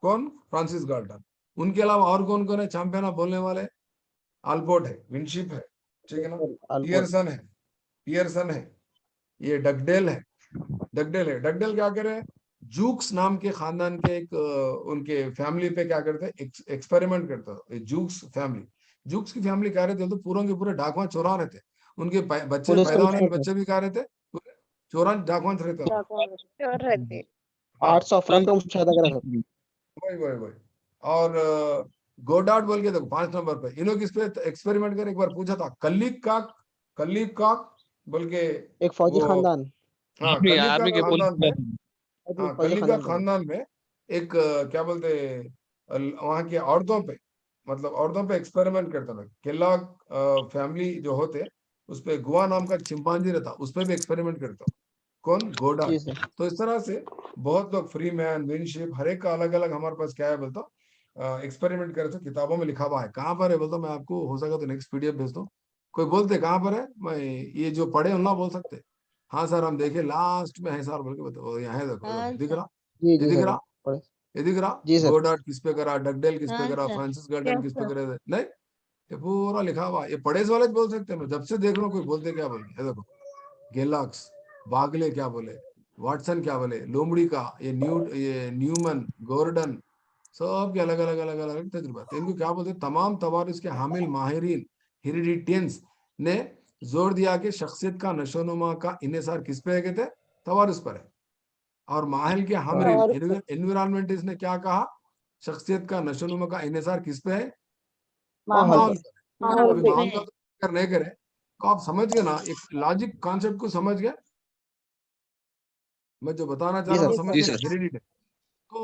कौन? Francis Galton. उनके अलावा और कौन कौन है चैंपियन ऑफ बोलने वाले? आल्पोर्ट है, विनशिप है, ठीक है ना, पियर्सन है, पियर्सन है, ये डगडेल है, डगडेल है। डगडेल क्या करे, जूक्स नाम के खानदान के एक उनके फैमिली पे क्या करते हैं, एक्सपेरिमेंट करते हैं। जूक्स फैमिली, जूक्स की फैमिली क्या रहते तो पूरे के पूरे डाकुआ चोरा रहे थे। उनके बच्चे पैदा होने वाले बच्चे भी क्या रहते, चोरा डाकुआ रहते हैं। आर्ट्स ऑफ फ्रंट शायद अगर वही वही वही। और गोडार्ड बोल के देखो 5 नंबर पे, इन्होंने किस पे एक्सपेरिमेंट कर, एक बार पूछा था, कलीब काक बोल के एक फौजी वो खानदान, हाँ कलीब आर्मी का के खानदान में, हाँ फौजी कलीब का खानदान खानदान में एक क्या बोलते वहां की औरतों पे, मतलब औरतों पे एक्सपेरिमेंट करता था। केलॉग फैमिली जो होते उस पे गुआ नाम का चिंपांजी रहता, उस पे भी एक्सपेरिमेंट करता। कौन? जी गोडार्ड। सर। तो इस तरह से बहुत लोग, फ्री मैन, विनशिप, हर एक का अलग अलग हमारे पास क्या है बोलता एक्सपेरिमेंट करे तो किताबों में लिखा हुआ है। कहाँ पर है बोलता, मैं आपको हो सका तो नेक्स्ट पीडीएफ भेज दो। कोई बोलते कहाँ पर है, मैं ये जो पढ़े हो ना बोल सकते, हाँ सर हम देखे लास्ट में है सर बोल के बताओ, यहाँ है देखो, हाँ दिख सर। रहा, जी ये जी दिख सर रहा, पढ़े। ये दिख रहा। जी सर। गोडार्ड किस पे करा, डगडेल किस पे हाँ करा, सर। फ्रांसिस गार्डन किस पे करे, नहीं ये पूरा लिखा हुआ। ये पढ़े वाले बोल सकते हैं, मैं जब से देख रहा हूँ कोई बोलते क्या बोल, ये देखो गेलॉक्स, बागले क्या बोले, वाटसन क्या बोले, लोमड़ी का, ये न्यूमन, गॉर्डन, सब के अलग अलग अलग अलग तजुर्बा। तो इनको क्या बोलते हैं, तमाम तवारिस के हामिल माहिरीन हेरिडिटियंस ने जोर दिया कि शख्सियत का नशोनुमा का इन्हिसार किस पे है, कहते तवारिस पर है। और माहिल के हामिरीन एनवायरमेंटिस्ट ने क्या कहा, शख्सियत का नशोनुमा का इन्हिसार किस पे है, माहौल पर। अभी माहौल का तो जिक्र नहीं करे तो आप समझ गए ना, एक लॉजिक कॉन्सेप्ट को समझ गए, मैं जो बताना चाह रहा हूँ समझ गए, हेरिडिटी। तो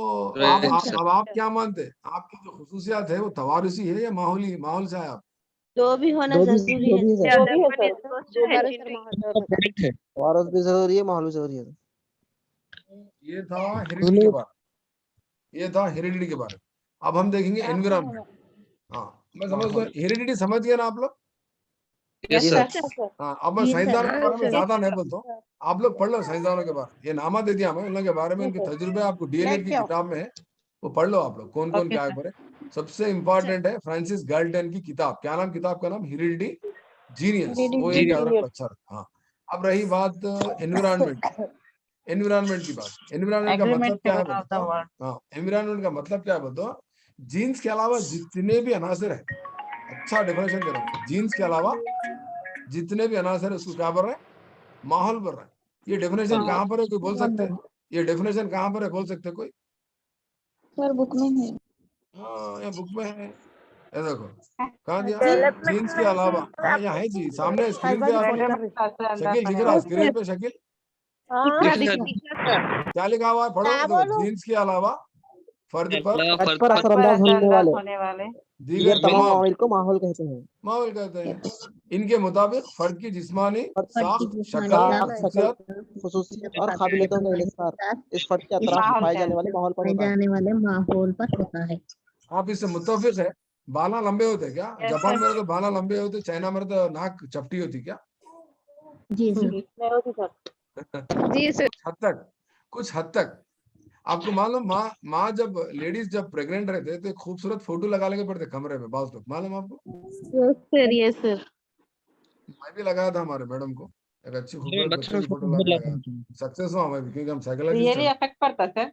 अब आप क्या मानते हैं, आपकी जो खुसूसियात है वो तवारुसी है या माहौली, माहौल से है आप? दो भी होना दो भी जरूरी है सर। वारस भी जरूरी है, माहौल भी जरूरी है। ये था हेरिडिटी के बारे, ये था हेरिडिटी के बारे। अब हम देखेंगे एनवायरमेंट। हाँ मैं समझता हूँ हेरिडिटी समझ गए ना आप लोग। Yes sir. हाँ अब मैं जी साइंसदान सर। के बारे में ज्यादा नहीं बोलता हूँ, आप लोग पढ़ लो साइंसदानों के बारे में, ये नामा दे दिया हमें, उन लोगों के बारे में उनके तजुर्बे आपको डीएलएड की किताब में है, वो पढ़ लो आप लोग कौन कौन क्या करे। सबसे इंपॉर्टेंट है फ्रांसिस गाल्टन की किताब, क्या नाम किताब का नाम, हेरिडिटी जीनियस, वो एक याद रखो, अच्छा रखो। हाँ अब रही बात एनवायरमेंट, एनवायरमेंट की बात, एनवायरमेंट का मतलब क्या है बताओ। हाँ एनवायरमेंट का मतलब क्या है बताओ, जीन्स के अलावा जितने भी अनासर है, अच्छा डेफिनेशन दे रहा हूँ, जीन्स के अलावा जितने भी अनासर है उसको क्या बोल रहे हैं, माहौल बोल रहे हैं। ये डेफिनेशन कहाँ पर है, कोई बोल सकते हैं, ये डेफिनेशन कहाँ पर है, बोल सकते हैं कोई? सर बुक में है। हाँ ये बुक में है, ये देखो कहाँ दिया, जीन्स के अलावा, हाँ यहाँ है जी, सामने स्क्रीन पे आपको शकील दिख रहा, स्क्रीन पे शकील क्या लिखा हुआ है, पढ़ो, देखो जीन्स के अलावा फर्द पर असरअंदाज होने वाले दीगर तमाम तमाम अवामिल को माहौल कहते हैं। माहौल कहते हैं। इनके मुताबिक फर्द की जिस्मानी साख्त, शक्ल, साख, खसूसियात, खुसूसियत और काबिलियतों का इन्हिसार इस फर्द के अतराफ में पाए जाने वाले माहौल पर होता है। आप इससे मुत्तफिक है? बाला लंबे होते क्या? जापान में तो बाला लंबे होते, चाइना में तो नाक चपटी होती क्या? जी सर। जी सर। कुछ हद तक आपको मालूम माँ जब लेडीज जब प्रेग्नेंट रहते तो एक खूबसूरत फोटो लगा लेके पड़ते कमरे में, बात लोग मालूम आपको? Yes sir. मैं भी लगाया था हमारे मैडम को, एक अच्छी खूबसूरत बच्चे बच्चों की को फोटो लगा लगाया, सक्सेस हुआ मैं भी, क्योंकि हम साइकोलॉजिस्ट रियली अफेक्ट पड़ता सर?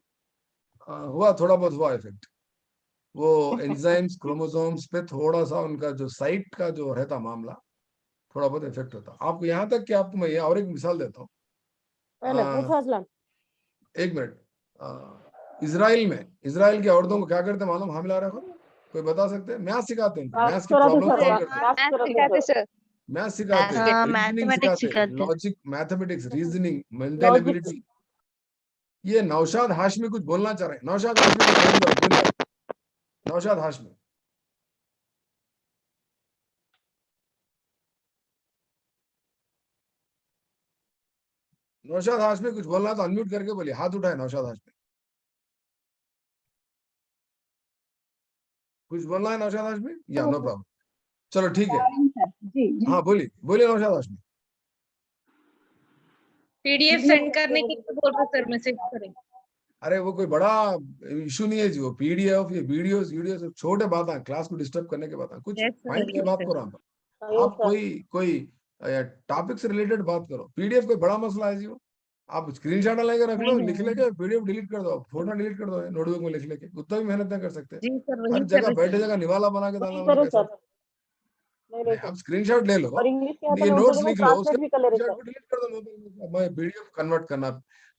हुआ, थोड़ा बहुत हुआ इफेक्ट। वो एंजाइम्स क्रोमोसोम्स पे थोड़ा सा उनका जो साइट का जो रहता मामला, थोड़ा बहुत इफेक्ट होता। आपको यहाँ तक कि आपको मैं और एक मिसाल देता हूँ। एक मिनट, इसराइल की औरतों को क्या करते हैं मालूम? हामिला रखो, कोई बता सकते हैं? मैथ सिखाते हैं, मैथ्स की प्रॉब्लम सॉल्व करते हैं, मैथ सिखाते हैं, रीजनिंग मैथमेटिक्स सिखाते हैं, सिखाते हैं। Logic, mathematics, reasoning, mental ability. ये नौशाद हाशमी कुछ बोलना चाह रहे हैं। नौशाद हाशमी को साइन करो, जिंदा नौशाद हाशमी। नौशाद हाशमी कुछ बोलना तो अनम्यूट करके बोलिए, हाथ उठाए नौशाद हाशमी। कुछ बोलना है नौशाद हाशमी? या नो प्रॉब्लम, चलो ठीक है। हाँ बोलिए बोलिए नौशाद हाशमी। पीडीएफ सेंड करने के लिए बोल रहे सर, मैसेज करें। अरे वो कोई बड़ा इशू नहीं है जी, वो पीडीएफ ये वीडियोस वीडियोस छोटे बात है, क्लास को डिस्टर्ब करने के बात है, कुछ Yes, sir. पॉइंट की Yes, बात sir. करो आप कोई टॉपिक से रिलेटेड बात करो। पीडीएफ कोई बड़ा मसला है जी? वो आप स्क्रीनशॉट लेके रख लो, नहीं, लिख लेके पीडीएफ डिलीट कर दो, फोटो डिलीट कर दो नोटबुक में लिख लेके, उतना भी मेहनत नहीं कर सकते। जी सर, हर वही जगह कर बैठे जगह निवाला बना के डालना मतलब कैसा? नहीं, आप स्क्रीनशॉट ले लो, ये नोट्स लिख लो, उसके स्क्रीनशॉट को डिलीट कर दो मोबाइल में। मैं पीडीएफ कन्वर्ट करना,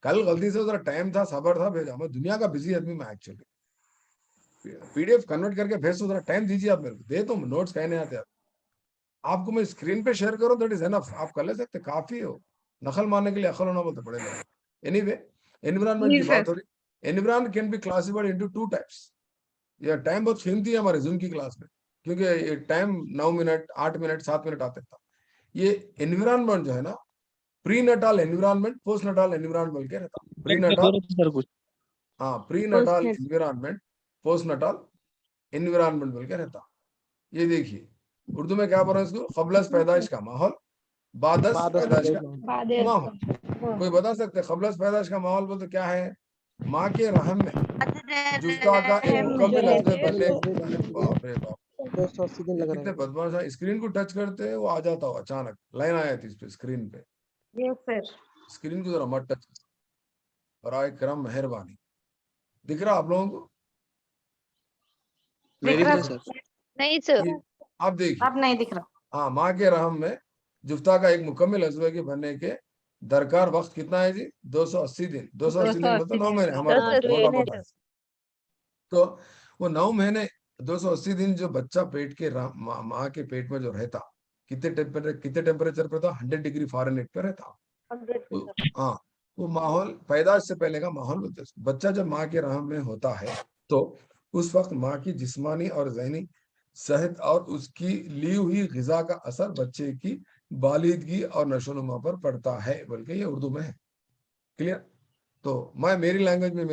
कल गलती से उधर टाइम था, सबर था, भेजा। मैं दुनिया का बिजी आदमी मैं एक्चुअली, पीडीएफ कन्वर्ट करके भेज दो, टाइम दीजिए आप मेरे को, दे दो नोट्स कहने आते हैं आपको, मैं स्क्रीन पे शेयर करूं दैट इज एनफ, आप कर ले सकते, काफी हो। नकल मारने के लिए अकल होना बोलते बड़े लोग। एनीवे, एनवायरनमेंट जी की सर। बात हो रही। Environment can be classified into 2 types. ये टाइम बहुत कीमती है हमारे जून की क्लास में, क्योंकि ये टाइम 9 मिनट 8 मिनट 7 मिनट आते था। ये एनवायरनमेंट जो है ना, pre Natal environment, post Natal environment बोल के रहता। प्री नटाल, सर कुछ हाँ pre Natal environment, post Natal environment बोल के रहता। ये देखिए उर्दू में क्या बोल रहे हैं इसको? क़ब्ल पैदाइश का माहौल, बादस पैदाइश का माहौल। कोई बता सकते हैं क़ब्ल पैदाइश का माहौल बोलते क्या है? माँ के रहम में जुफ्ता का एक मुकम्मल हस्बे बनने, बाप रे बाप 280 दिन लग रहे कितने हैं। बदमाश है। स्क्रीन को टच करते हैं वो आ जाता हो, अचानक लाइन आ जाती है इस पे स्क्रीन पे। Yes sir. स्क्रीन को जरा मत टच, बराए करम मेहरबानी। दिख रहा आप लोगों को? दिख रहा सर? नहीं सर, ये आप देखिए, अब नहीं दिख रहा। हाँ माँ के रहम में जुफ्ता का एक मुकम्मल हस्बे के बनने के दरकार वक्त कितना है जी? 280 दिन। 280 दिन मतलब 9 महीने हमारे बहुत होता है। तो वो 9 महीने 280 दिन जो बच्चा पेट के माँ के पेट में जो रहता, कितने टेम्परेचर पे था? 100 डिग्री फ़ारेनहाइट पे रहता। हाँ, वो माहौल पैदाइश से पहले का माहौल बोलते हैं। बच्चा जब माँ के रहम में होता है तो उस वक्त माँ की जिस्मानी और ज़हनी सेहत और उसकी ली हुई ग़िज़ा का असर बच्चे की बालिदगी और नशोनुमा पर पड़ता है, बल्कि ये उर्दू में है। क्लियर? तो मैं मेरी लैंग्वेज में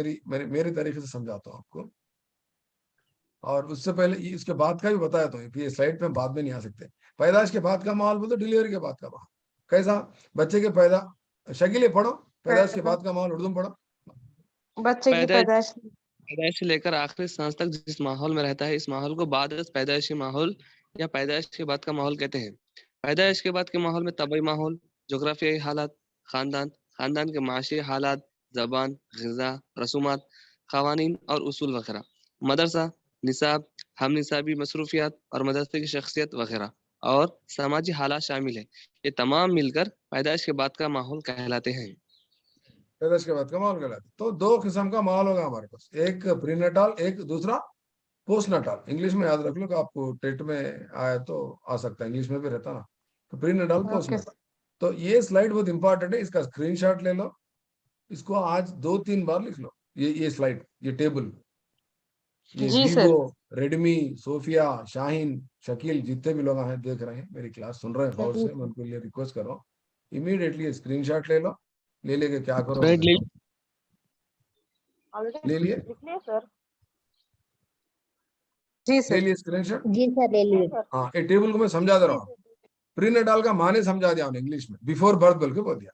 मेरे तरीके से समझाता हूँ आपको, और उससे पहले इसके बाद का भी बताया तो ये स्लाइड पे हम बाद में नहीं आ सकते। पैदाइश के बाद का माहौल बोलते, डिलीवरी के बाद का माहौल कैसा? बच्चे के शकील पढ़ो, पैदाइश के बाद का माहौल उर्दू में पढ़ो। बच्चे की पैदाइश पैदाइश से लेकर आखिरी सांस तक जिस माहौल में रहता है, इस माहौल को बाद पैदाइशी माहौल या पैदाइश के बाद का माहौल कहते हैं। पैदाइश के बाद के माहौल में तबई माहौल, जोग्राफियाई हालात, खानदान के माशी हालात, जबान, ग़िज़ा, रसूमात, क़वानीन और उसूल वगैरह, मदरसा, निसाब, हम निसाबी मसरूफियात और मदरसे की शख्सियत वगैरह और समाजी हालात शामिल है। ये तमाम मिलकर पैदाइश के बाद का माहौल कहलाते हैं। पैदाइश के बाद का माहौल कहलाता है। तो 2 किस्म का माहौल होगा हमारे पास, एक प्रीनेटाल, एक दूसरा पोस्ट नटाल। इंग्लिश में याद रख लो कि आपको टेट में आया तो आ सकता है, इंग्लिश में भी रहता ना। तो प्रीनेटाल, पोस्ट नटाल। तो ये स्लाइड बहुत इंपॉर्टेंट है, इसका स्क्रीनशॉट ले लो, इसको आज 2-3 बार लिख लो। ये स्लाइड, ये टेबल, ये Vivo, Redmi, Sophia, Shaheen, Shakeel, जितने भी लोग हैं देख रहे हैं मेरी क्लास, सुन रहे हैं गौर से, मैं उनके लिए रिक्वेस्ट कर रहा हूँ इमीडिएटली स्क्रीनशॉट ले लो। ले लेके क्या करो, ले लिए? जी सर। ले लिए स्क्रीनशॉट? जी सर ले लिए। हाँ, ये टेबल को मैं समझा दे रहा हूँ। प्रीनेटाल का माने समझा दिया हमने इंग्लिश में, बिफोर बर्थ बोल के बोल दिया।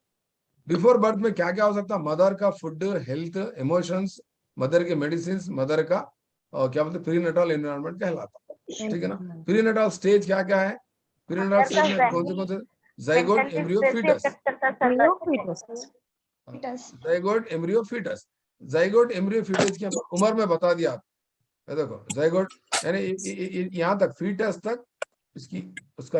बिफोर बर्थ में क्या क्या हो सकता है? मदर का फूड, हेल्थ, इमोशंस, मदर के मेडिसिन, मदर का क्या बोलते प्रीनेटल एनवायरनमेंट कहलाता है, ठीक है ना। प्रीनेटल स्टेज क्या क्या है, प्रीनेटल स्टेज में कौन से zygote, embryo, foetus, zygote, embryo, foetus. Zygote, embryo, foetus की उम्र में बता दिया आप, देखो जाइगोट यानी यहाँ तक फीटस तक इसकी उसका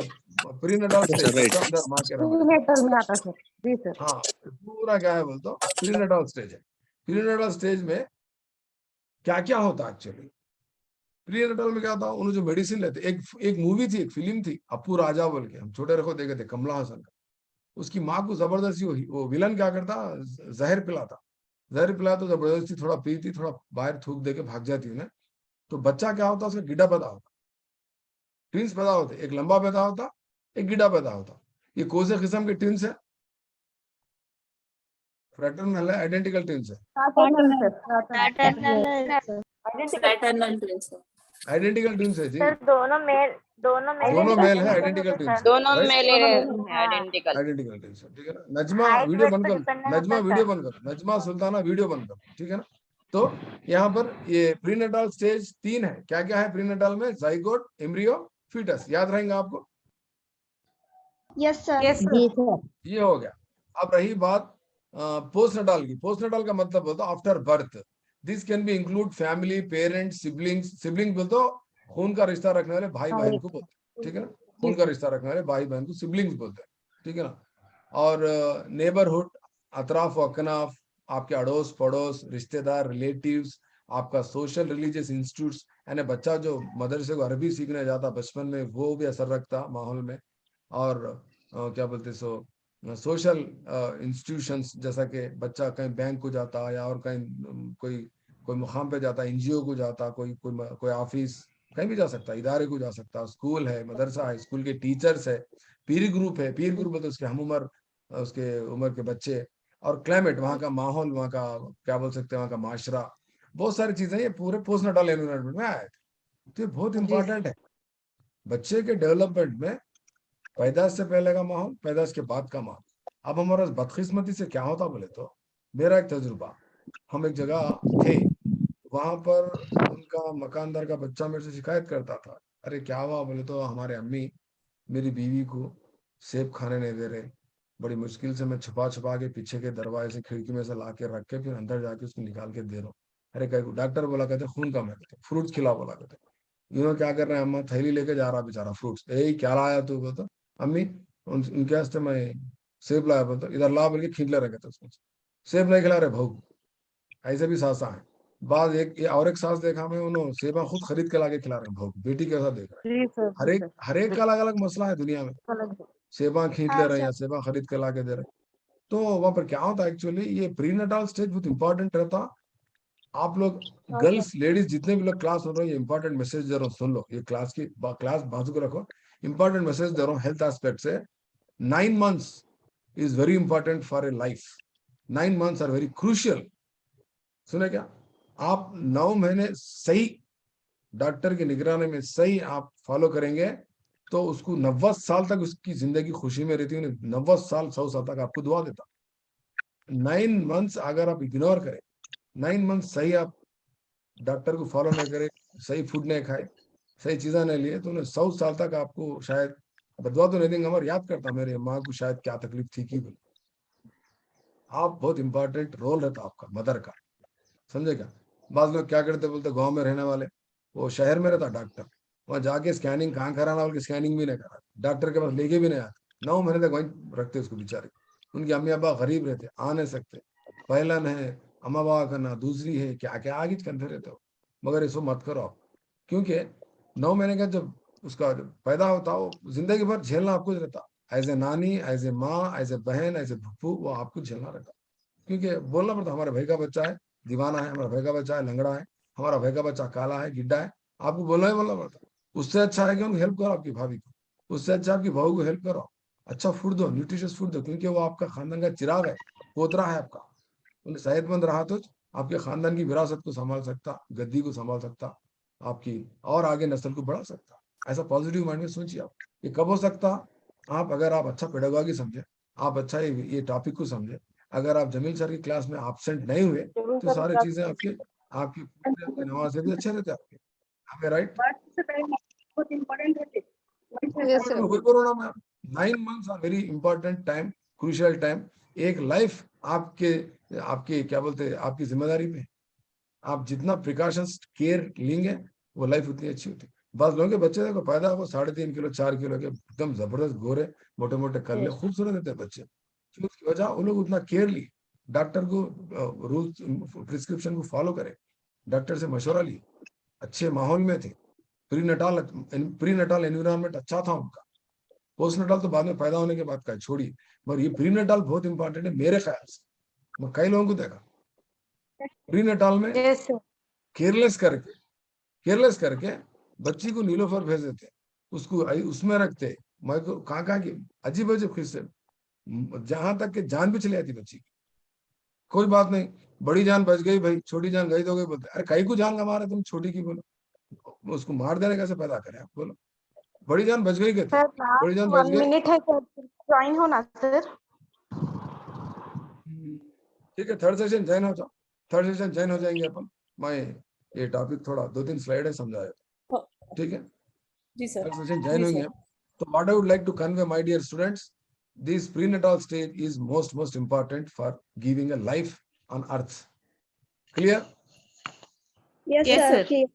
प्रीनेटल स्टेज अंदर मां के रहने, हाँ पूरा क्या है बोलते प्रीनेटल स्टेज है। प्रीनेटल स्टेज में क्या क्या होता है एक्चुअली, प्रीनेटल में क्या था, उन्होंने जो मेडिसिन लेते, एक मूवी थी, एक फिल्म थी अप्पू राजा बोल के, हम छोटे रखो देखे थे, कमला हसन का। उसकी माँ को जबरदस्ती हुई, वो विलन क्या करता, जहर पिलाता, जहर पिला तो जबरदस्ती थोड़ा पीती, थोड़ा बाहर थूक दे के भाग जाती उन्हें, तो बच्चा क्या होता, उसका गिड्डा पैदा होता, ट्विंस पैदा होते, एक लंबा पैदा होता, एक गिड्डा पैदा होता। ये कौन से किस्म के ट्विंस है, फ्रैटर्नल है, आइडेंटिकल ट्विंस है, Fraternal twins है। आइडेंटिकल ट्विंस है जी, दोनों मेल है, आइडेंटिकल ट्विंस, दोनों मेल आइडेंटिकल। आइडेंटिकल ट्विंस, ठीक है ना। नजमा वीडियो बंद कर, नजमा वीडियो बंद कर, नजमा सुल्ताना वीडियो बंद कर, ठीक है ना। तो यहाँ पर ये प्रीनेटल स्टेज 3 है, क्या क्या है प्रीनेटल में, जाइगोट, एम्ब्रियो, फीटस, याद रहेंगे आपको, यस सर। ये हो गया। अब रही बात पोस्टनेटल की। पोस्टनेटल का मतलब होता है after birth, this can be include family, parents, siblings, sibling बोलते खून का रिश्ता रखने वाले भाई बहन को बोलते हैं, ठीक है ना, खून का रिश्ता रखने वाले भाई बहन को सिबलिंग्स बोलते हैं, ठीक है ना। और नेबरहुड, अतराफ व अकनाफ, आपके अड़ोस पड़ोस, रिश्तेदार, रिलेटिव्स, आपका सोशल रिलीजियस इंस्टीट्यूट्स, यानी बच्चा जो मदरसे को अरबी सीखने जाता बचपन में, वो भी असर रखता माहौल में। और क्या बोलते सो सोशल इंस्टीट्यूशंस, जैसा कि बच्चा कहीं बैंक को जाता या और कहीं कोई मुकाम पे जाता, एनजीओ को जाता, कोई ऑफिस, कहीं भी जा सकता, इदारे को जा सकता, स्कूल है, मदरसा है, स्कूल के टीचर्स है, पीर ग्रुप है, पीर ग्रुप है तो उसके हम उम्र, उसके उम्र के बच्चे, और क्लाइमेट, वहाँ का माहौल, वहाँ का क्या बोल सकते हैं, वहाँ का माशरा, बहुत सारी चीजें ये पूरे पोस्टनेटल एनवायरनमेंट में आए थे। तो ये बहुत इंपॉर्टेंट है बच्चे के डेवलपमेंट में, पैदाइश से पहले का माहौल, पैदाइश के बाद का माहौल। अब हमारा बदकिस्मती से क्या होता बोले तो, मेरा एक तजुर्बा, हम एक जगह थे, वहां पर उनका मकानदार का बच्चा मेरे से शिकायत करता था, अरे क्या हुआ बोले तो, हमारे अम्मी मेरी बीवी को सेब खाने नहीं दे रहे, बड़ी मुश्किल से मैं छुपा छुपा के पीछे के दरवाजे से, खिड़की में से ला के रख के फिर अंदर जाके उसको निकाल के दे रहा हूँ। अरे कहीं डॉक्टर बोला कहते खून कम है, फ्रूट्स खिला बोला कहते, इन्होंने क्या कर रहे हैं, अम्मा थैली लेके जा रहा बेचारा फ्रूट्स, यही क्या लाया तू बोलता, अम्मी उनके वास्ते मैं सेब लाया बोलता, इधर ला बोल के खींच ले रहे थे उसमें, सेब नहीं खिला रहे भाऊ, ऐसे भी सासा है। बाद और एक सास देखा मैं, उन्होंने सेबा खुद खरीद के लाके खिला रहे भाऊ, बेटी के साथ देख रहे हैं, हर एक का अलग अलग मसला है दुनिया में, सेबा खींच ले रहे हैं या सेबा खरीद के लाके दे रहे। तो वहां पर क्या होता है एक्चुअली, ये प्रीनेटल स्टेज बहुत इंपॉर्टेंट रहता। आप लोग गर्ल्स लेडीज जितने भी लोग क्लास हो रहे हैं, ये इंपॉर्टेंट मैसेज दे रहा हूँ, सुन लो, ये क्लास बाजू को रखो, इंपॉर्टेंट मैसेज दे रहा हूँ हेल्थ एस्पेक्ट से। 9 months is very important for a life. 9 months are very crucial. सुने क्या, आप 9 महीने सही डॉक्टर की निगरानी में सही आप फॉलो करेंगे तो उसको 90 साल तक उसकी जिंदगी खुशी में रहती है, 90 साल 100 साल तक आपको दुआ देता। 9 months अगर आप इग्नोर करें, 9 months सही आप डॉक्टर को फॉलो नहीं करें, सही फूड नहीं खाए, सही चीजें नहीं लिए, तो उन्हें 100 साल तक आपको शायद बदवा तो नहीं देंगे, हमारे याद करता मेरे माँ को शायद क्या तकलीफ थी की बोले। आप बहुत इंपॉर्टेंट रोल रहता आपका मदर का, समझे क्या। बाद लोग क्या करते बोलते, गांव में रहने वाले, वो शहर में रहता डॉक्टर, वहां जाके स्कैनिंग कहाँ कराना बोल के स्कैनिंग भी नहीं करा, डॉक्टर के पास लेके भी नहीं आते, 9 महीने तक वहीं रखते उसको बेचारे। उनके अम्मी अब्बा गरीब रहते, आ नहीं सकते, पहला है अम्मा बाबा करना, दूसरी है क्या क्या आगे करते रहते हो, मगर इसको मत करो आप, क्योंकि 9 महीने का जब उसका पैदा होता हो, जिंदगी भर झेलना आपको रहता, एज ए नानी, एज ए माँ, एज ए बहन, एज ए फूफू, वो आपको झेलना रहता। क्योंकि बोलना पड़ता हमारे भाई का बच्चा है दीवाना है, हमारा भाई का बच्चा है लंगड़ा है, हमारा भाई का बच्चा काला है गिड्डा है, आपको बोलना पड़ता। उससे अच्छा है कि उनको हेल्प करो, आपकी भाभी को, उससे अच्छा आपकी बहू को हेल्प करो, अच्छा फूड दो, न्यूट्रिशियस फूड दो, क्योंकि वो आपका खानदान का चिराग है, पोतरा है आपका। उन्हें सेहतमंद रहा तो आपके खानदान की विरासत को संभाल सकता, गद्दी को संभाल सकता, आपकी और आगे नस्ल को बढ़ा सकता। ऐसा पॉजिटिव माइंड में सोचिए आप। ये कब हो सकता, आप अगर आप अच्छा पेडागॉजी समझे, आप अच्छा ये टॉपिक को समझे, अगर आप जमील सर की क्लास में एब्सेंट नहीं हुए तो सारी चीजें आपके आपकी नमाज से भी अच्छे रहते आपके, हमें राइट। बहुत इम्पोर्टेंट है। Yes, sir. कोरोना में 9 months are very important time, crucial time. एक लाइफ आपके क्या बोलते हैं, आपकी जिम्मेदारी में आप जितना प्रिकॉशंस केयर लेंगे वो लाइफ उतनी अच्छी होती है। बस लोगों के बच्चे देखो पैदा हो 3.5 किलो 4 किलो के एकदम जबरदस्त गोरे मोटे मोटे कर ले, खूबसूरत रहते हैं बच्चे, क्यों? उसकी वजह वो लोग उतना केयर लिए, डॉक्टर को रूल्स प्रिस्क्रिप्शन को फॉलो करे, डॉक्टर से मशवरा लिए, अच्छे माहौल में थे, प्रीनेटाल एनवायरनमेंट अच्छा था उनका। पोस्टनेटाल तो बाद में पैदा होने के बाद का छोड़िए, मगर ये प्रीनेटाल बहुत इंपॉर्टेंट है मेरे ख्याल से। मैं कई लोगों को देखा प्रीनेटाल में Yes, sir. केयरलेस करके बच्ची को नीलोफर भेज देते, उसको उसमें रखते, मैं को कहाँ की अजीब अजीब किस्से, जहां तक कि जान भी चली जाती बच्ची की। कोई बात नहीं, बड़ी जान बच गई भाई, छोटी जान गई तो गई, बोलते अरे कई को जान गंवा रहे तुम, छोटी की बोलो, उसको मार देने कैसे पैदा करें आप बोलो, बड़ी जान बच गई कहते, बड़ी जान बच गई। मिनट है सर, ज्वाइन होना सर। ठीक है, थर्ड सेशन ज्वाइन हो जाओ, थर्ड सेशन ज्वाइन हो जाएंगे अपन। मैं ये टॉपिक थोड़ा 2-3 स्लाइड है समझाया, ठीक है, जी सर। थर्ड सेशन ज्वाइन होंगे। तो what I would like to convey my dear students, this prenatal stage is most important for giving a life on earth. Clear? Yes, Yes, sir. sir. Yeah.